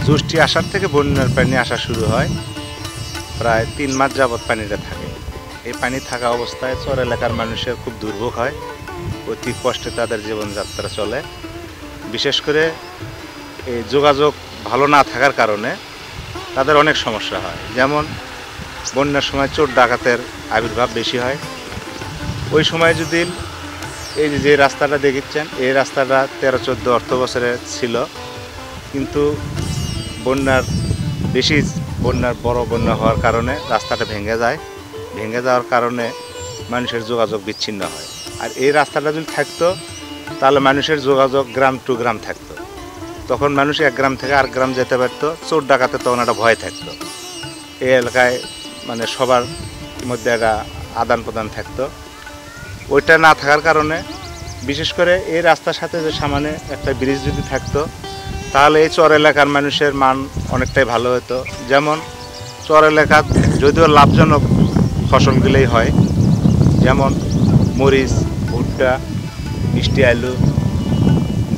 জ্যৈষ্ঠী আষাঢ় থেকে বন্যার পানি আসা শুরু হয়। প্রায় 3 মাস যাবৎ পানিটা থাকে। এই পানি থাকা অবস্থায় চর এলাকার মানুষের খুব দুর্ভোগ হয়, অতি কষ্টে তাদের জীবনযাত্রা চলে। বিশেষ করে এই যোগাযোগ ভালো না থাকার কারণে তাদের অনেক সমস্যা হয়। যেমন বন্যার সময় চোর ডাকাতের আবির্ভাব বেশি হয়। ওই সময় যদি এই যে রাস্তাটা দেখছেন, এই রাস্তাটা 13-14 অর্থ বছরে ছিল, কিন্তু বন্যার বড় বন্যা হওয়ার কারণে রাস্তাটা ভেঙে যায়। ভেঙে যাওয়ার কারণে মানুষের যোগাযোগ বিচ্ছিন্ন হয়। আর এই রাস্তাটা যদি থাকতো তাহলে মানুষের যোগাযোগ গ্রাম টু গ্রাম থাকতো। তখন মানুষ এক গ্রাম থেকে আরেক গ্রাম যেতে পারতো। চোর ডাকাতে তখন একটা ভয় থাকতো। এই এলাকায় মানে সবার মধ্যে একটা আদান প্রদান থাকতো। ওইটা না থাকার কারণে, বিশেষ করে এই রাস্তার সাথে যে সামনে একটা ব্রিজ যদি থাকতো তাহলে এই চর এলাকার মানুষের মান অনেকটাই ভালো হতো। যেমন চর এলাকার যদিও লাভজনক ফসলগুলোই হয়, যেমন মরিচ, ভুট্টা, মিষ্টি আলু,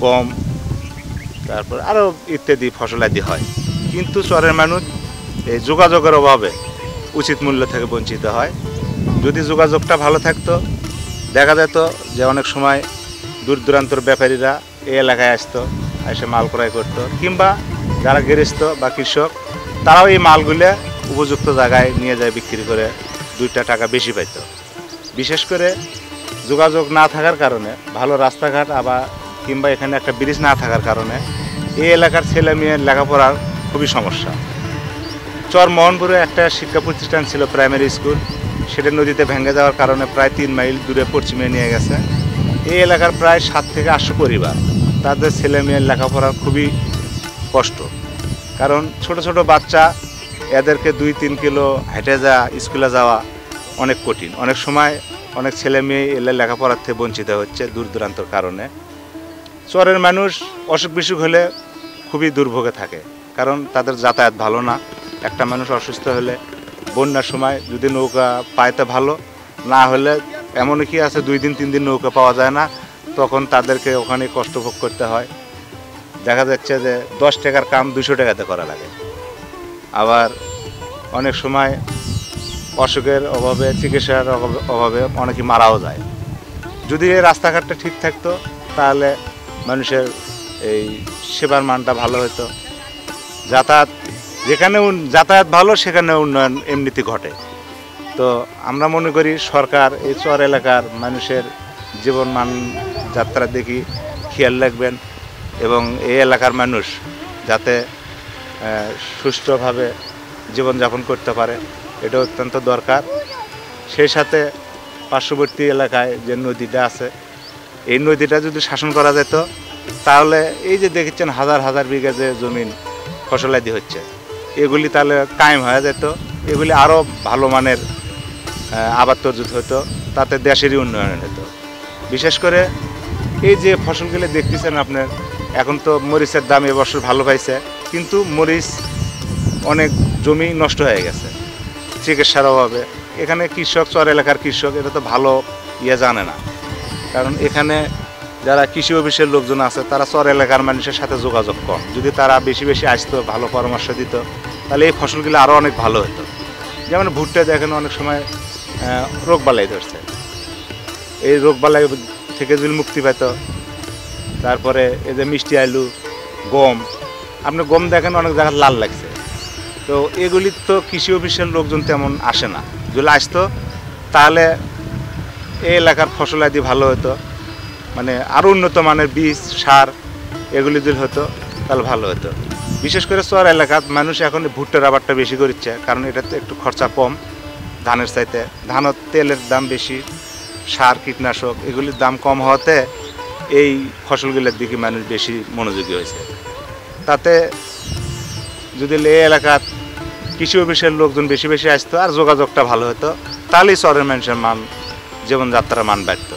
গম, তারপর আরও ইত্যাদি ফসলাদি হয়। কিন্তু চরের মানুষ এই যোগাযোগের অভাবে উচিত মূল্য থেকে বঞ্চিত হয়। যদি যোগাযোগটা ভালো থাকতো, দেখা যেত যে অনেক সময় দূর দূরান্তর ব্যাপারীরা এই এলাকায় আসতো, এসে মাল ক্রয় করতো, কিংবা যারা গৃহস্থ বা কৃষক তারাও এই মালগুলো উপযুক্ত জায়গায় নিয়ে যায় বিক্রি করে 2টা টাকা বেশি পাইতো। বিশেষ করে যোগাযোগ না থাকার কারণে, ভালো রাস্তাঘাট আবার কিংবা এখানে একটা ব্রিজ না থাকার কারণে এই এলাকার ছেলে মেয়ের লেখাপড়ার খুবই সমস্যা। চর মোহনপুরে একটা শিক্ষা প্রতিষ্ঠান ছিল, প্রাইমারি স্কুল, সেটা নদীতে ভেঙে যাওয়ার কারণে প্রায় 3 মাইল দূরে পশ্চিমে নিয়ে গেছে। এই এলাকার প্রায় 7 থেকে 800 পরিবার, তাদের ছেলে মেয়ের লেখাপড়ার খুবই কষ্ট। কারণ ছোট ছোট বাচ্চা, এদেরকে 2-3 কিলো হেঁটে স্কুলে যাওয়া অনেক কঠিন। অনেক সময় অনেক ছেলে মেয়ে এলে লেখাপড়ার থেকে বঞ্চিত হচ্ছে দূর দূরান্তর কারণে। চরের মানুষ অসুখ বিসুখ হলে খুবই দুর্ভোগে থাকে, কারণ তাদের যাতায়াত ভালো না। একটা মানুষ অসুস্থ হলে বন্যার সময় যদি নৌকা পাইতে ভালো, না হলে এমন কি আছে 2 দিন 3 দিন নৌকা পাওয়া যায় না, তখন তাদেরকে ওখানে কষ্ট ভোগ করতে হয়। দেখা যাচ্ছে যে 10 টাকার কাম 200 টাকাতে করা লাগে। আবার অনেক সময় অসুখের অভাবে, চিকিৎসার অভাবে অনেকে মারাও যায়। যদি এই রাস্তাঘাটটা ঠিক থাকতো তাহলে মানুষের এই সেবার মানটা ভালো হতো। যেখানে যাতায়াত ভালো সেখানে উন্নয়ন এমনিতে ঘটে। তো আমরা মনে করি সরকার এই চর এলাকার মানুষের জীবনমান যাত্রা দেখি খেয়াল রাখবেন, এবং এই এলাকার মানুষ যাতে সুষ্ঠুভাবে জীবনযাপন করতে পারে, এটা অত্যন্ত দরকার। সেই সাথে পার্শ্ববর্তী এলাকায় যে নদীটা আছে, এই নদীটা যদি শাসন করা যেত তাহলে এই যে দেখেছেন হাজার হাজার বিঘা যে জমিন ফসলাদি হচ্ছে, এগুলি তাহলে কায়েম হয়ে যেত। এগুলি আরও ভালো মানের আবাদ তর্জুত হতো, তাতে দেশেরই উন্নয়ন হতো। বিশেষ করে এই যে ফসলগুলো দেখতেছেন আপনার, এখন তো মরিচের দাম এবছর ভালো পাইছে, কিন্তু মরিচ অনেক জমি নষ্ট হয়ে গেছে চিকিৎসার অভাবে। এখানে কৃষক, চর এলাকার কৃষক, এটা তো ভালো জানে না, কারণ এখানে যারা কৃষি অফিসের লোকজন আছে তারা চর এলাকার মানুষের সাথে যোগাযোগ কম। যদি তারা বেশি বেশি আসতো, ভালো পরামর্শ দিত, তাহলে এই ফসলগুলো আরও অনেক ভালো হতো। যেমন ভুট্টা দেখেন অনেক সময় রোগবালাই ধরছে, এই রোগবালাই থেকে যদি মুক্তি পেত। তারপরে এই যে মিষ্টি আলু, গম, আপনি গম দেখেন অনেক জায়গায় লাল লাগছে, তো এগুলি তো কৃষি অফিসের লোকজন তেমন আসে না। যদি আসতো তাহলে এই এলাকার ফসলাদি ভালো হতো, মানে আরও উন্নত মানের বীজ, সার এগুলি যদি হতো তাহলে ভালো হতো। বিশেষ করে চর এলাকার মানুষ এখন ভুট্টার আবাদটা বেশি করছে, কারণ এটাতে একটু খরচা কম ধানের চাইতে। ধানের তেলের দাম বেশি, সার কীটনাশক এগুলির দাম কম হওয়াতে এই ফসলগুলোর দিকে মানুষ বেশি মনোযোগী হয়েছে। তাতে যদি এই এলাকার কৃষি অফিসের লোকজন বেশি বেশি আসতো আর যোগাযোগটা ভালো হতো, তাহলেই চরের মানুষের জীবনযাত্রার মান বাড়তো।